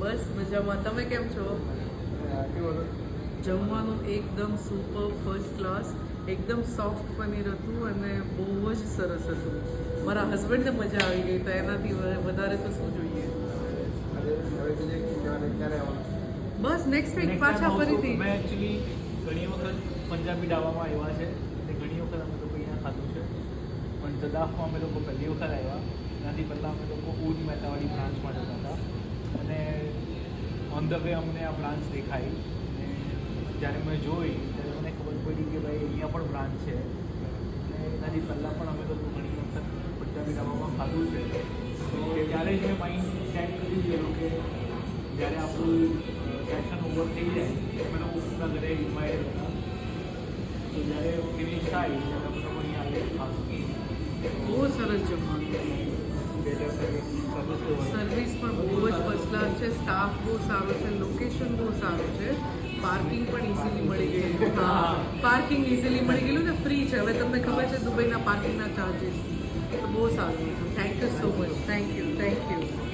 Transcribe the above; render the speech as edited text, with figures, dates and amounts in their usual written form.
બસ મજામાં. તમે કેમ છો? જમવાનું એકદમ સુપર ફર્સ્ટ ક્લાસ, એકદમ સોફ્ટ પનીર હતું અને બહુ જ સરસ હતું. મારા હસબન્ડને મજા આવી ગઈ, તો એનાથી વધારે તો શું જોઈએ. બસ નેક્સ્ટ વીક પાછા ફરીથી. મેં એકચ્યુઅલી ઘણી વખત પંજાબી ઢાબામાં આવ્યા છે અને ઘણી વખત અમે લોકો અહીંયા ખાધું છે, પણ જદાફમાં અમે લોકો પહેલી વખત આવ્યા. એનાથી પહેલાં અમે લોકો ઉડ મહેતાવાળી બ્રાન્ચમાં જતા હતા અને ઓન ધ વે અમને આ બ્રાન્ચ દેખાઈ અને જ્યારે મેં જોઈ ત્યારે મને ખબર પડી કે ભાઈ અહીંયા પણ બ્રાન્ચ છે. અને એનાથી પહેલાં પણ અમે લોકો ઘણી વખત પંજાબી ઢાબામાં ખાધું છે. તો ત્યારે જ મેં માઇન્ડ સેટ કરી દીધું કે જ્યારે આપણું સેશન ઓવર થઈ જાય અમે લોકો પોતાના ઘરે ઇન્વાઇટ હતા, તો જ્યારે ફિનિશ થાય ત્યારે અમે લોકો અહીંયા આવીને ખાશું. બહુ સરસ જમવાનું. સર્વિસ પણ બહુ જ ફર્સ્ટ ક્લાસ છે, સ્ટાફ બહુ સારો છે, લોકેશન બહુ સારું છે, પાર્કિંગ પણ ઇઝીલી મળી ગયેલું. હા, પાર્કિંગ ઇઝીલી મળી ગયેલું ને ફ્રી છે. હવે તમને ખબર છે દુબઈના પાર્કિંગના ચાર્જીસ, તો બહુ સારું. Thank you so much. Thank you.